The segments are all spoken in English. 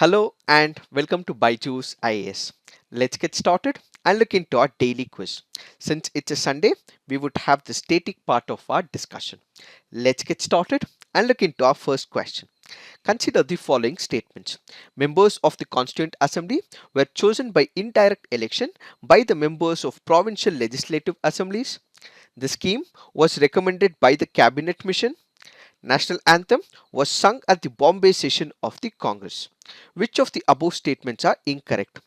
Hello and welcome to Byju's IAS. Let's get started and look into our daily quiz. Since it's a Sunday, we would have the static part of our discussion. Let's get started and look into our first question. Consider the following statements. Members of the Constituent Assembly were chosen by indirect election by the members of provincial legislative assemblies. The scheme was recommended by the Cabinet Mission. National anthem was sung at the Bombay session of the Congress. Which of the above statements are incorrect?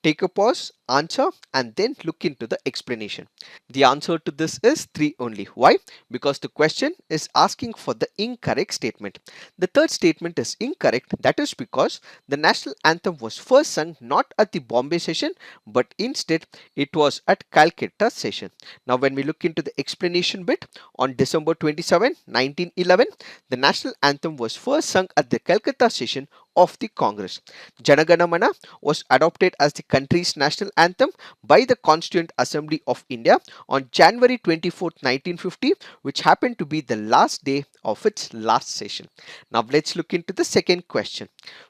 Take a pause, answer, and then look into the explanation. The answer to this is 3 only. Why? Because the question is asking for the incorrect statement. The third statement is incorrect. That is because the national anthem was first sung not at the Bombay session, but instead it was at Calcutta session. Now, when we look into the explanation bit, on December 27, 1911, the national anthem was first sung at the Calcutta session of the Congress. Janaganamana was adopted as the country's national anthem by the Constituent Assembly of India on January 24, 1950, which happened to be the last day of its last session. Now let's look into the second question.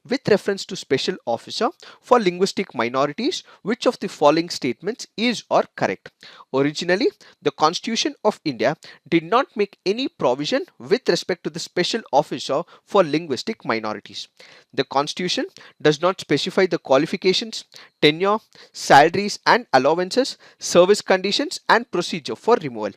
With reference to Special Officer for Linguistic Minorities, which of the following statements is or correct? Originally, the Constitution of India did not make any provision with respect to the Special Officer for Linguistic Minorities. The Constitution does not specify the qualifications, tenure, salaries and allowances, service conditions and procedure for removal.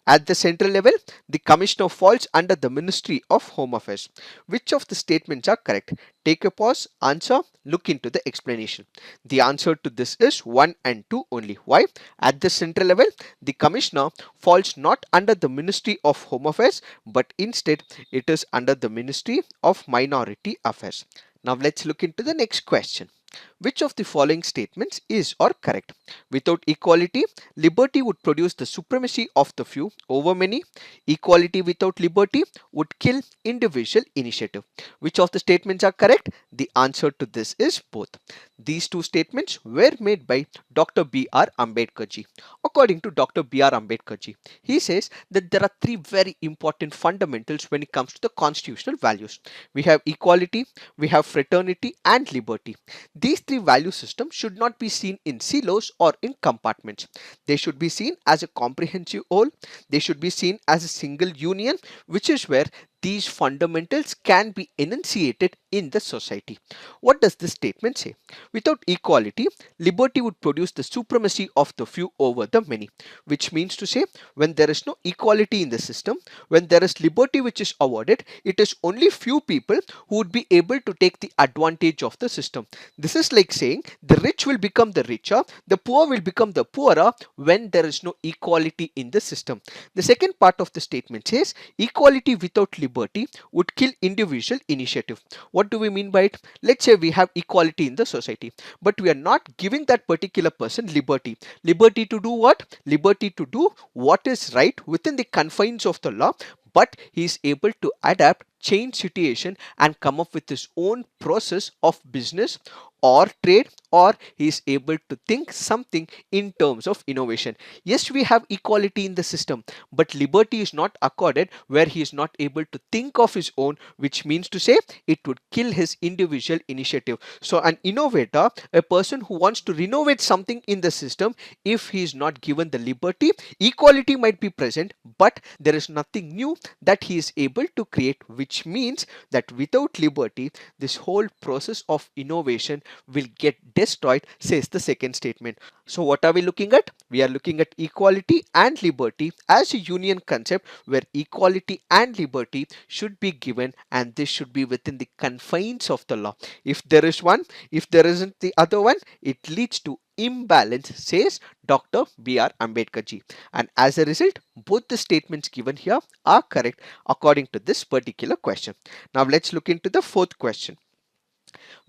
At the central level, the Commissioner falls under the Ministry of Home Affairs. Which of the statements are correct? Take a pause, answer, look into the explanation. The answer to this is 1 and 2 only. Why? At the central level, the Commissioner falls not under the Ministry of Home Affairs, but instead it is under the Ministry of Minority Affairs. Now let's look into the next question. Which of the following statements is or correct? Without equality, liberty would produce the supremacy of the few over many. Equality without liberty would kill individual initiative. Which of the statements are correct? The answer to this is both. These two statements were made by Dr. B.R. Ambedkar ji. According to Dr. B.R. Ambedkar ji, he says that there are three very important fundamentals when it comes to the constitutional values. We have equality, we have fraternity and liberty. These three value systems should not be seen in silos or in compartments. They should be seen as a comprehensive whole. They should be seen as a single union, which is where these fundamentals can be enunciated in the society. What does this statement say? Without equality, liberty would produce the supremacy of the few over the many, which means to say when there is no equality in the system, when there is liberty which is awarded, it is only few people who would be able to take the advantage of the system. This is like saying the rich will become the richer, the poor will become the poorer when there is no equality in the system. The second part of the statement says equality without liberty would kill individual initiative. What do we mean by it? Let's say we have equality in the society, but we are not giving that particular person liberty. Liberty to do what? Liberty to do what is right within the confines of the law, but he is able to adapt, change situation and come up with his own process of business or trade, or he is able to think something in terms of innovation. Yes, we have equality in the system, but liberty is not accorded where he is not able to think of his own, which means to say it would kill his individual initiative. So an innovator, a person who wants to renovate something in the system, if he is not given the liberty, equality might be present, but there is nothing new that he is able to create, which means that without liberty, this whole process of innovation will get destroyed, says the second statement. So what are we looking at? We are looking at equality and liberty as a union concept where equality and liberty should be given, and this should be within the confines of the law. If there is one, if there isn't the other one, it leads to imbalance, says Dr. B.R. Ambedkar ji. And as a result, both the statements given here are correct according to this particular question. Now let's look into the fourth question.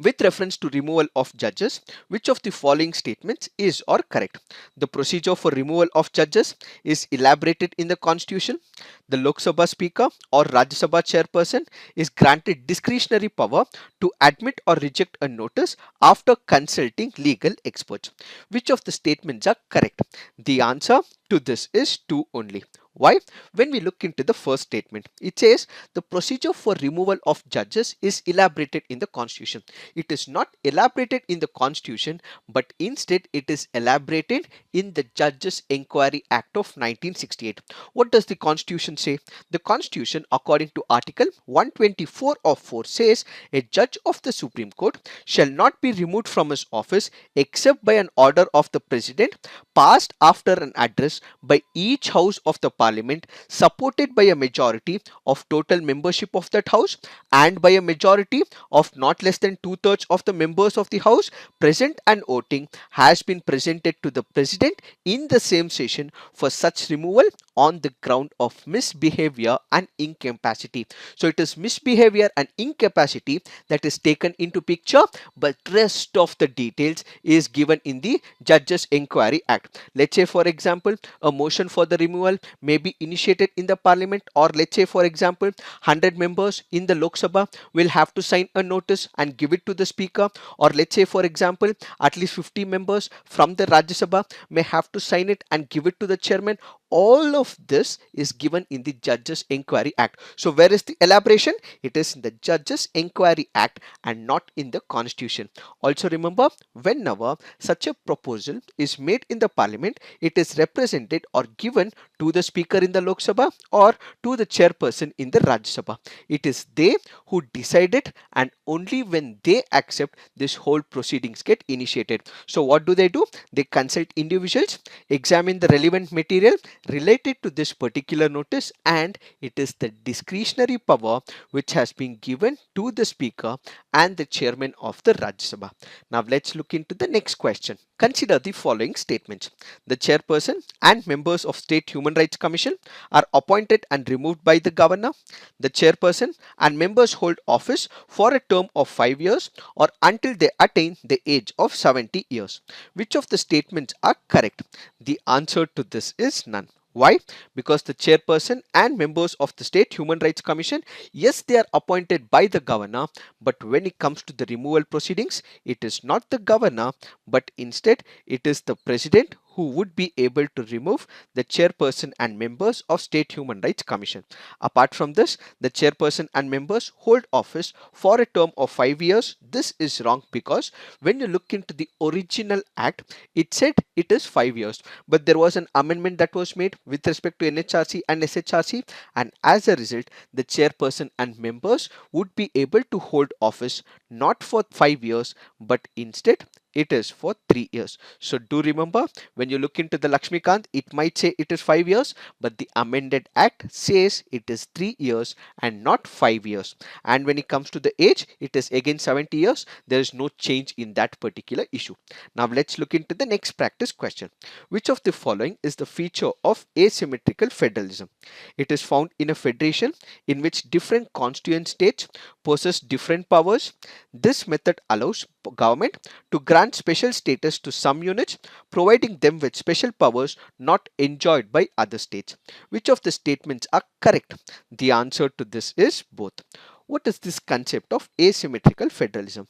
With reference to removal of judges, which of the following statements is or correct? The procedure for removal of judges is elaborated in the Constitution. The Lok Sabha Speaker or Rajya Sabha Chairperson is granted discretionary power to admit or reject a notice after consulting legal experts. Which of the statements are correct? The answer to this is 2 only. Why? When we look into the first statement, it says the procedure for removal of judges is elaborated in the constitution. It is not elaborated in the constitution, but instead it is elaborated in the Judges Enquiry Act of 1968. What does the constitution say? The constitution, according to article 124 of 4, says a judge of the Supreme Court shall not be removed from his office except by an order of the president passed after an address by each house of the parliament supported by a majority of total membership of that house and by a majority of not less than two-thirds of the members of the house present and voting has been presented to the president in the same session for such removal on the ground of misbehavior and incapacity. So it is misbehavior and incapacity that is taken into picture, but rest of the details is given in the Judges Enquiry Act. Let's say for example a motion for the removal may be initiated in the parliament, or let's say for example 100 members in the Lok Sabha will have to sign a notice and give it to the speaker, or let's say for example at least 50 members from the Rajya Sabha may have to sign it and give it to the chairman. All of this is given in the Judges Enquiry Act. So where is the elaboration? It is in the Judges Enquiry Act and not in the constitution. Also remember, whenever such a proposal is made in the parliament, it is represented or given to the speaker in the Lok Sabha or to the chairperson in the Rajya Sabha. It is they who decide it, and only when they accept, this whole proceedings get initiated. So what do? They consult individuals, examine the relevant material related to this particular notice, and it is the discretionary power which has been given to the speaker and the chairman of the Rajya Sabha. Now let's look into the next question. Consider the following statements. The chairperson and members of State Human Rights Commission are appointed and removed by the governor. The chairperson and members hold office for a term of 5 years or until they attain the age of 70 years. Which of the statements are correct? The answer to this is none. Why? Because the chairperson and members of the State Human Rights Commission, yes, they are appointed by the governor, but when it comes to the removal proceedings, it is not the governor, but instead it is the president who would be able to remove the chairperson and members of State Human Rights Commission. Apart from this, the chairperson and members hold office for a term of 5 years. This is wrong because when you look into the original act, it said it is 5 years, but there was an amendment that was made with respect to NHRC and SHRC, and as a result, the chairperson and members would be able to hold office not for 5 years, but instead it is for 3 years. So do remember, when you look into the Lakshmikant, it might say it is 5 years, but the amended act says it is 3 years and not 5 years. And when it comes to the age, it is again 70 years. There is no change in that particular issue. Now let's look into the next practice question. Which of the following is the feature of asymmetrical federalism? It is found in a federation in which different constituent states possess different powers. This method allows government to grant special status to some units, providing them with special powers not enjoyed by other states. Which of the statements are correct? The answer to this is both. What is this concept of asymmetrical federalism?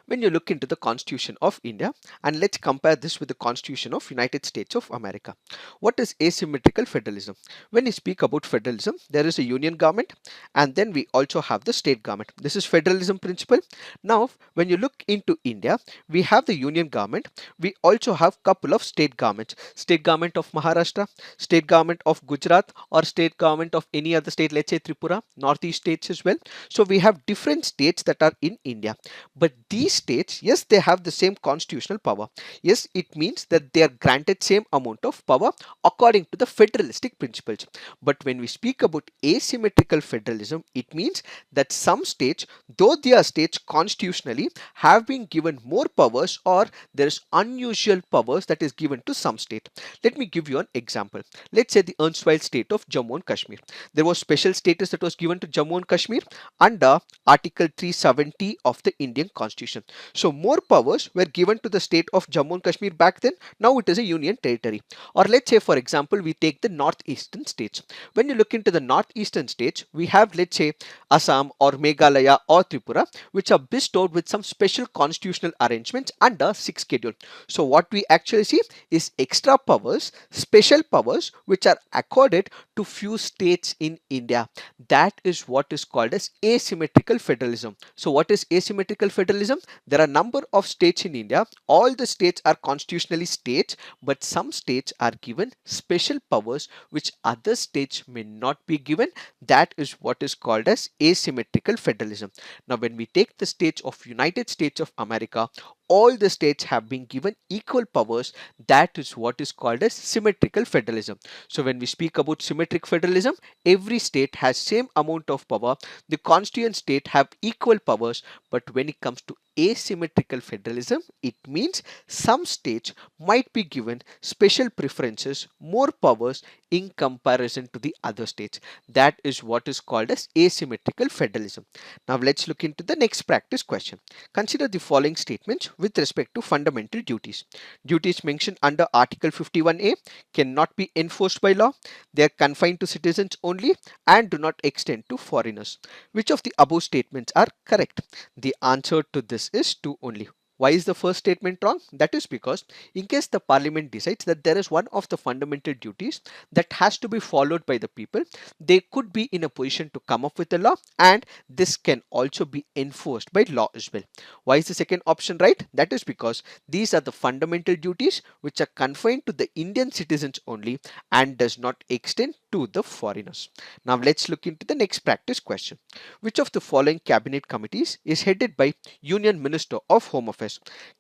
When you look into the Constitution of India, and let's compare this with the Constitution of United States of America. What is asymmetrical federalism? When we speak about federalism, there is a union government and then we also have the state government. This is federalism principle. Now when you look into India, we have the union government, we also have couple of state governments, state government of Maharashtra, state government of Gujarat, or state government of any other state, let's say Tripura, northeast states as well. So we have different states that are in India, but these states, yes, they have the same constitutional power. Yes, it means that they are granted same amount of power according to the federalistic principles. But when we speak about asymmetrical federalism, it means that some states, though they are states constitutionally, have been given more powers, or there is unusual powers that is given to some state. Let me give you an example. Let's say the erstwhile state of Jammu and Kashmir. There was special status that was given to Jammu and Kashmir under Article 370 of the Indian Constitution. constitution. So more powers were given to the state of Jammu and Kashmir back then. Now it is a union territory. Or let's say, for example, we take the northeastern states. When you look into the northeastern states, we have, let's say, Assam or Meghalaya or Tripura, which are bestowed with some special constitutional arrangements under 6th schedule. So what we actually see is extra powers, special powers, which are accorded to few states in India. That is what is called as asymmetrical federalism. So what is asymmetrical federalism? There are a number of states in India. All the states are constitutionally states, but some states are given special powers which other states may not be given. That is what is called as asymmetrical federalism. Now when we take the states of United States of America, all the states have been given equal powers. That is what is called as symmetrical federalism. So when we speak about symmetric federalism, every state has same amount of power. The constituent state have equal powers. But when it comes to asymmetrical federalism, it means some states might be given special preferences, more powers in comparison to the other states. That is what is called as asymmetrical federalism. Now let's look into the next practice question. Consider the following statements with respect to fundamental duties. Duties mentioned under Article 51A cannot be enforced by law. They are confined to citizens only and do not extend to foreigners. Which of the above statements are correct? The answer to this is 2 only. Why is the first statement wrong? That is because in case the parliament decides that there is one of the fundamental duties that has to be followed by the people, they could be in a position to come up with a law, and this can also be enforced by law as well. Why is the second option right? That is because these are the fundamental duties which are confined to the Indian citizens only and does not extend to the foreigners. Now let's look into the next practice question. Which of the following cabinet committees is headed by Union Minister of Home Affairs?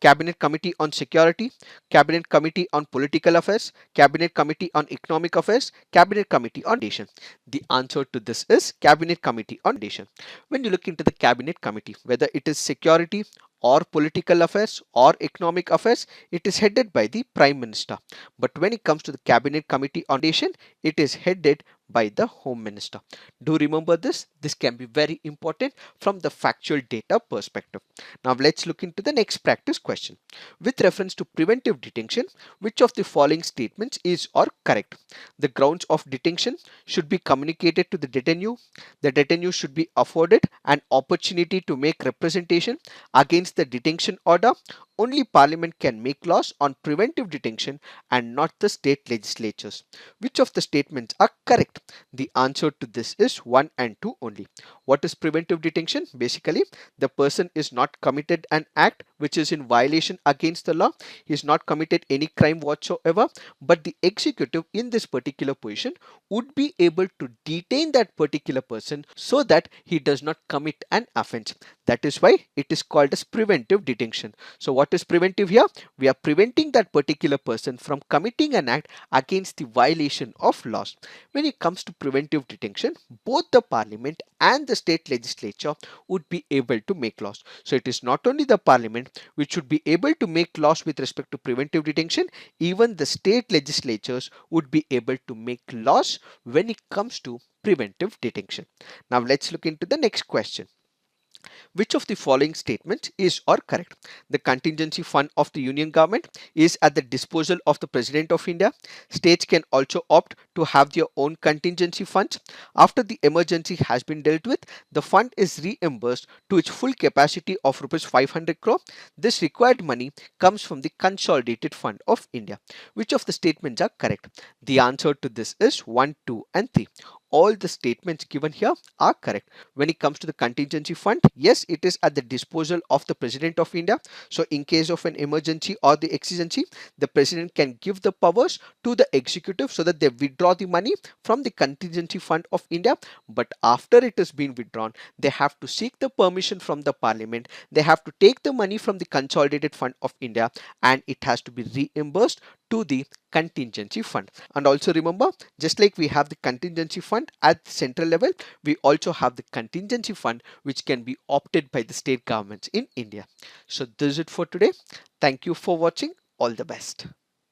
Cabinet Committee on Security, Cabinet Committee on Political Affairs, Cabinet Committee on Economic Affairs, Cabinet Committee on Nation. The answer to this is Cabinet Committee on Nation. When you look into the Cabinet Committee, whether it is security or political affairs or economic affairs, it is headed by the Prime Minister. But when it comes to the Cabinet Committee on Nation, it is headed by the Home Minister. Do remember this. This can be very important from the factual data perspective. Now let's look into the next practice question. With reference to preventive detention, which of the following statements is or correct? The grounds of detention should be communicated to the detainee. The detainee should be afforded an opportunity to make representation against the detention order. Only Parliament can make laws on preventive detention and not the state legislatures. Which of the statements are correct? The answer to this is 1 and 2 only. What is preventive detention? Basically, the person is not committed an act which is in violation against the law. He is not committed any crime whatsoever, but the executive in this particular position would be able to detain that particular person so that he does not commit an offense. That is why it is called as preventive detention. So what is preventive here? We are preventing that particular person from committing an act against the violation of laws. When it comes to preventive detention, both the parliament and the state legislature would be able to make laws. So it is not only the parliament which should be able to make laws with respect to preventive detention, even the state legislatures would be able to make laws when it comes to preventive detention. Now let's look into the next question. Which of the following statements is or correct? The contingency fund of the union government is at the disposal of the President of India. States can also opt to have their own contingency funds. After the emergency has been dealt with, the fund is reimbursed to its full capacity of rupees 500 crore. This required money comes from the consolidated fund of India. Which of the statements are correct? The answer to this is 1, 2 and 3. All the statements given here are correct. When it comes to the contingency fund, yes, it is at the disposal of the President of India. So in case of an emergency or the exigency, the President can give the powers to the executive so that they withdraw the money from the contingency fund of India. But after it has been withdrawn, they have to seek the permission from the Parliament. They have to take the money from the consolidated fund of India and it has to be reimbursed to the contingency fund. And also remember, just like we have the contingency fund at the central level, we also have the contingency fund which can be opted by the state governments in India. So this is it for today. Thank you for watching. All the best.